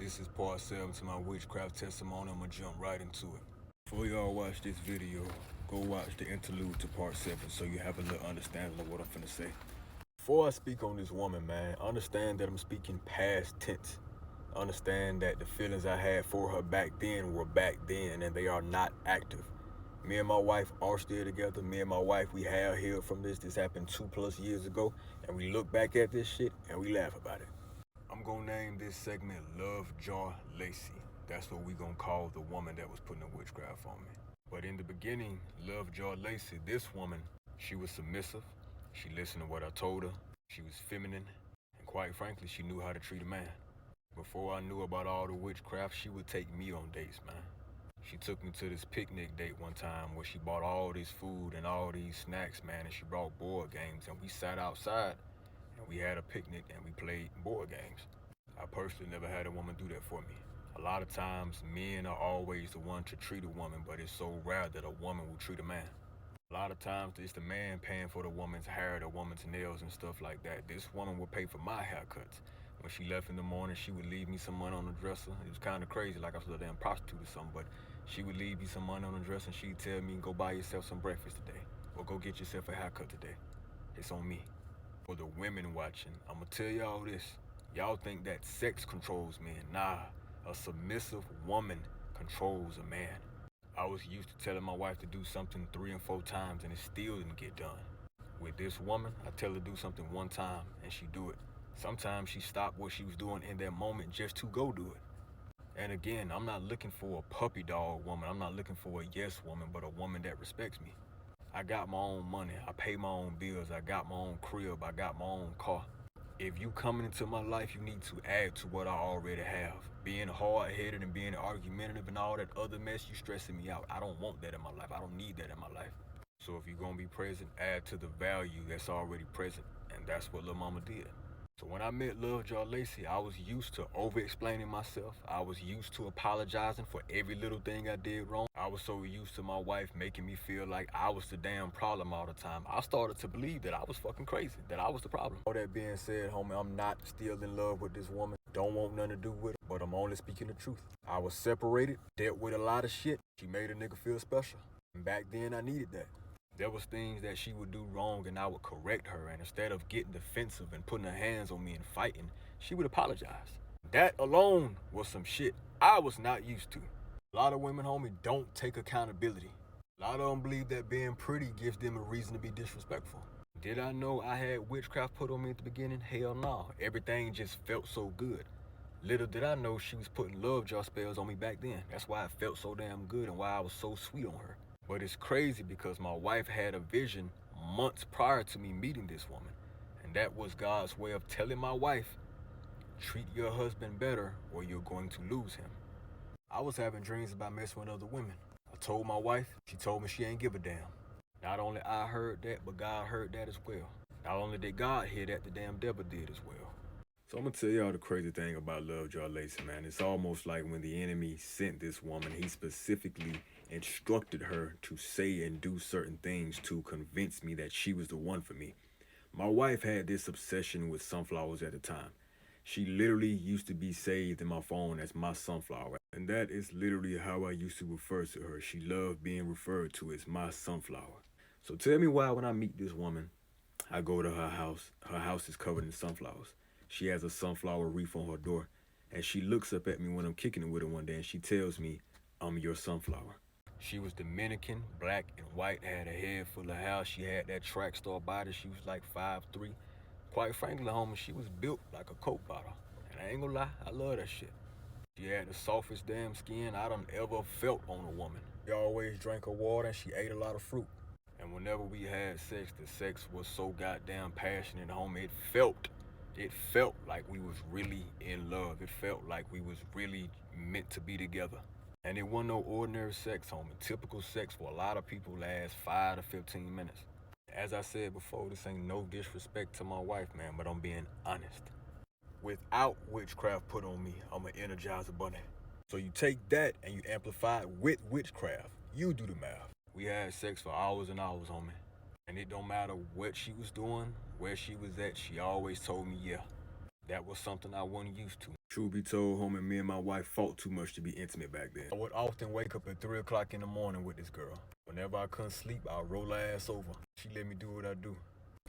This is part 7 to my witchcraft testimony. I'm gonna jump right into it. Before y'all watch this video, go watch the interlude to part 7 so you have a little understanding of what I'm finna say. Before I speak on this woman, man, understand that I'm speaking past tense. Understand that the feelings I had for her back then were back then and they are not active. Me and my wife are still together. Me and my wife, we have healed from this. This happened 2+ years ago, and we look back at this shit and we laugh about it. I'm gonna name this segment Lovejaw Lacy. That's what we gonna call the woman that was putting the witchcraft on me. But in the beginning, Lovejaw Lacy, this woman, she was submissive. She listened to what I told her. She was feminine, and quite frankly, she knew how to treat a man. Before I knew about all the witchcraft, she would take me on dates, man. She took me to this picnic date one time where she bought all this food and all these snacks, man, and she brought board games, and we sat outside and we had a picnic and we played board games. I personally never had a woman do that for me. A lot of times, men are always the one to treat a woman, but it's so rare that a woman will treat a man. A lot of times, it's the man paying for the woman's hair, the woman's nails and stuff like that. This woman would pay for my haircuts. When she left in the morning, she would leave me some money on the dresser. It was kind of crazy, like I was a damn prostitute or something, but she would leave me some money on the dresser and she'd tell me, go buy yourself some breakfast today, or go get yourself a haircut today. It's on me. For the women watching, I'm gonna tell y'all this. Y'all think that sex controls men. Nah, a submissive woman controls a man. I was used to telling my wife to do something 3 and 4 times and it still didn't get done. With this woman, I tell her to do something 1 time and she do it. Sometimes she stopped what she was doing in that moment just to go do it. And again, I'm not looking for a puppy dog woman. I'm not looking for a yes woman, but a woman that respects me. I got my own money. I pay my own bills. I got my own crib. I got my own car. If you coming into my life, you need to add to what I already have. Being hard-headed and being argumentative and all that other mess, you stressing me out. I don't want that in my life. I don't need that in my life. So if you're going to be present, add to the value that's already present. And that's what Lil Mama did. So when I met Lovejaw Lacy, I was used to over-explaining myself. I was used to apologizing for every little thing I did wrong. I was so used to my wife making me feel like I was the damn problem all the time. I started to believe that I was fucking crazy, that I was the problem. All that being said, homie, I'm not still in love with this woman. Don't want nothing to do with her, but I'm only speaking the truth. I was separated, dealt with a lot of shit. She made a nigga feel special. And back then, I needed that. There was things that she would do wrong and I would correct her, and instead of getting defensive and putting her hands on me and fighting, she would apologize. That alone was some shit I was not used to. A lot of women, homie, don't take accountability. A lot of them believe that being pretty gives them a reason to be disrespectful. Did I know I had witchcraft put on me at the beginning? Hell no. Everything just felt so good. Little did I know she was putting Lovejaw spells on me back then. That's why it felt so damn good and why I was so sweet on her. But it's crazy because my wife had a vision months prior to me meeting this woman. And that was God's way of telling my wife, treat your husband better or you're going to lose him. I was having dreams about messing with other women. I told my wife, she told me she ain't give a damn. Not only I heard that, but God heard that as well. Not only did God hear that, the damn devil did as well. So I'm gonna tell y'all the crazy thing about Lovejaw Lacy, man. It's almost like when the enemy sent this woman, he specifically instructed her to say and do certain things to convince me that she was the one for me. My wife had this obsession with sunflowers at the time. She literally used to be saved in my phone as my sunflower. And that is literally how I used to refer to her. She loved being referred to as my sunflower. So tell me why when I meet this woman, I go to her house. Her house is covered in sunflowers. She has a sunflower wreath on her door. And she looks up at me when I'm kicking it with her one day and she tells me, I'm your sunflower. She was Dominican, black and white, had a head full of hair. She had that track star body. She was like 5'3". Quite frankly, homie, she was built like a Coke bottle. And I ain't gonna lie, I love that shit. She had the softest damn skin I done ever felt on a woman. She always drank her water and she ate a lot of fruit. And whenever we had sex, the sex was so goddamn passionate, homie. It felt like we was really in love. It felt like we was really meant to be together. And it wasn't no ordinary sex, homie. Typical sex for a lot of people lasts 5 to 15 minutes. As I said before, this ain't no disrespect to my wife, man, but I'm being honest. Without witchcraft put on me, I'm an Energizer bunny. So you take that and you amplify it with witchcraft. You do the math. We had sex for hours and hours, homie. And it don't matter what she was doing, where she was at, she always told me, yeah. That was something I wasn't used to. Truth be told, homie, me and my wife fought too much to be intimate back then. I would often wake up at 3 o'clock in the morning with this girl. Whenever I couldn't sleep, I'd roll her ass over. She let me do what I do.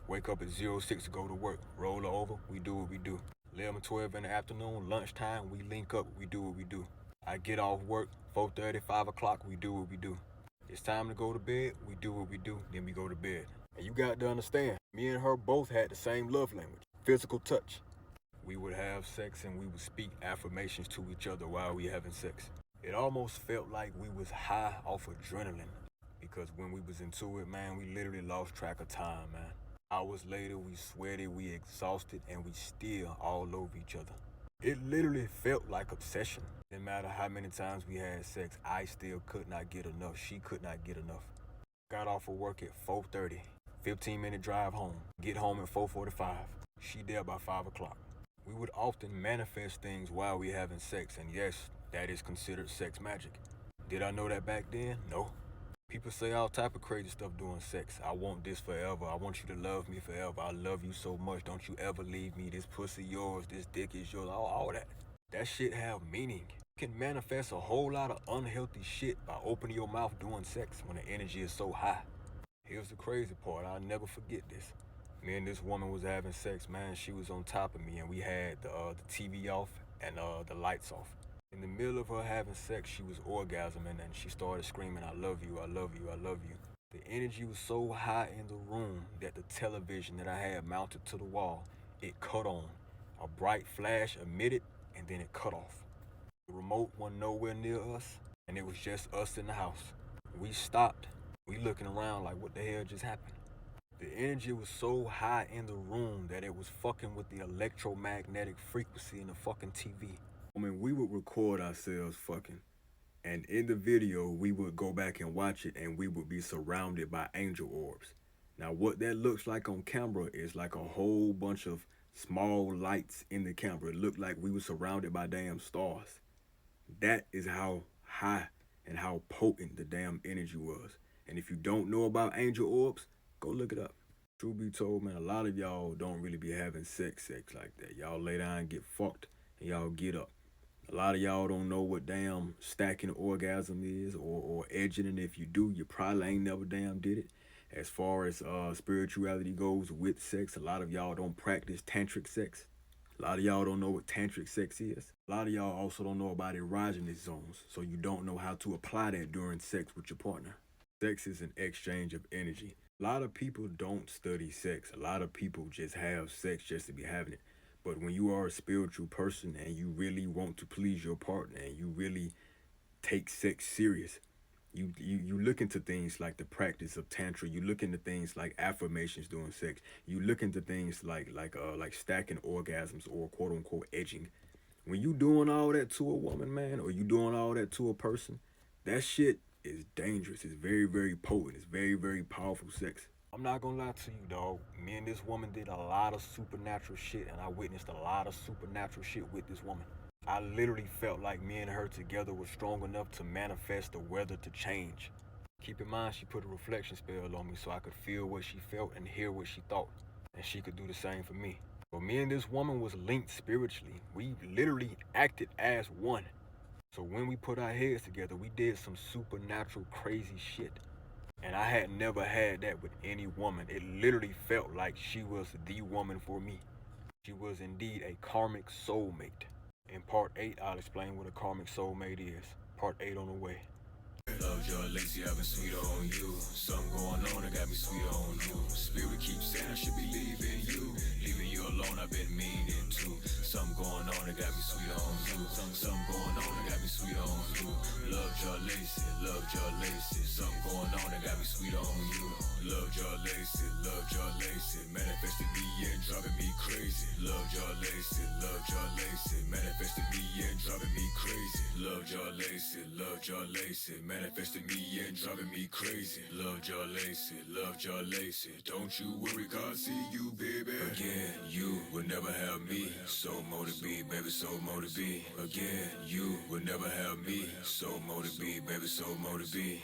Wake up at 06 to go to work. Roll her over, we do what we do. 11, 12 in the afternoon, lunchtime, we link up, we do what we do. I get off work, 4:30, 5 o'clock, we do what we do. It's time to go to bed, we do what we do, then we go to bed. And you got to understand, me and her both had the same love language, physical touch. We would have sex and we would speak affirmations to each other while we having sex. It almost felt like we was high off adrenaline, because when we was into it, man, we literally lost track of time, man. Hours later, we sweaty, we exhausted, and we still all over each other. It literally felt like obsession. No matter how many times we had sex, I still could not get enough. She could not get enough. Got off of work at 4:30, 15-minute drive home. Get home at 4:45. She there by 5 o'clock. We would often manifest things while we having sex, and yes, that is considered sex magic. Did I know that back then? No. People say all type of crazy stuff during sex. I want this forever. I want you to love me forever. I love you so much. Don't you ever leave me. This pussy yours. This dick is yours. All that. That shit have meaning. You can manifest a whole lot of unhealthy shit by opening your mouth during sex when the energy is so high. Here's the crazy part. I'll never forget this. Me and this woman was having sex, man. She was on top of me, and we had the TV off and the lights off. In the middle of her having sex, she was orgasming, and she started screaming, I love you, I love you, I love you. The energy was so high in the room that the television that I had mounted to the wall, it cut on. A bright flash emitted, and then it cut off. The remote wasn't nowhere near us, and it was just us in the house. We stopped. We looking around like, what the hell just happened? The energy was so high in the room that it was fucking with the electromagnetic frequency in the fucking TV. I mean, we would record ourselves fucking, and in the video, we would go back and watch it, and we would be surrounded by angel orbs. Now, what that looks like on camera is like a whole bunch of small lights in the camera. It looked like we were surrounded by damn stars. That is how high and how potent the damn energy was. And if you don't know about angel orbs, go look it up. Truth be told, man, a lot of y'all don't really be having sex like that. Y'all lay down and get fucked, and y'all get up. A lot of y'all don't know what damn stacking orgasm is or edging, and if you do, you probably ain't never damn did it. As far as spirituality goes with sex, a lot of y'all don't practice tantric sex. A lot of y'all don't know what tantric sex is. A lot of y'all also don't know about erogenous zones, so you don't know how to apply that during sex with your partner. Sex is an exchange of energy. A lot of people don't study sex. A lot of people just have sex just to be having it. But when you are a spiritual person and you really want to please your partner and you really take sex serious, you look into things like the practice of tantra. You look into things like affirmations during sex. You look into things like stacking orgasms or quote unquote edging. When you doing all that to a woman, man, or you doing all that to a person, that shit is dangerous. It's very, very potent. It's very, very powerful sex. I'm not gonna lie to you, dog. Me and this woman did a lot of supernatural shit, and I witnessed a lot of supernatural shit with this woman. I literally felt like me and her together were strong enough to manifest the weather to change. Keep in mind, she put a reflection spell on me so I could feel what she felt and hear what she thought, and she could do the same for me. But me and this woman was linked spiritually. We literally acted as one. So when we put our heads together, we did some supernatural crazy shit. And I had never had that with any woman. It literally felt like she was the woman for me. She was indeed a karmic soulmate. In part 8, I'll explain what a karmic soulmate is. Part 8 on the way. Love your Lacy, I've been sweet on you. Something going on that got me sweet on you. Spirit keeps saying I should be leaving you. Leaving you alone, I've been meaning to. Something going on that got me sweet on you. Something going on that got me sweet on you. Love your Lacy, love your Lacy. Something going on that got me sweet on you. Love your Lacy, love your Lacy. Manifested me and driving me crazy. Love your Lacy, love your Lacy. Manifested me and driving me crazy. Love your Lacy, love your Lacy. Manifested me and driving me crazy. Love your Lacy, love your Lacy. Don't you worry, God see you, baby. Again, you would never have me. So more to be, baby, so more to be. Again, you would never have me. So more to be, baby, so more to be.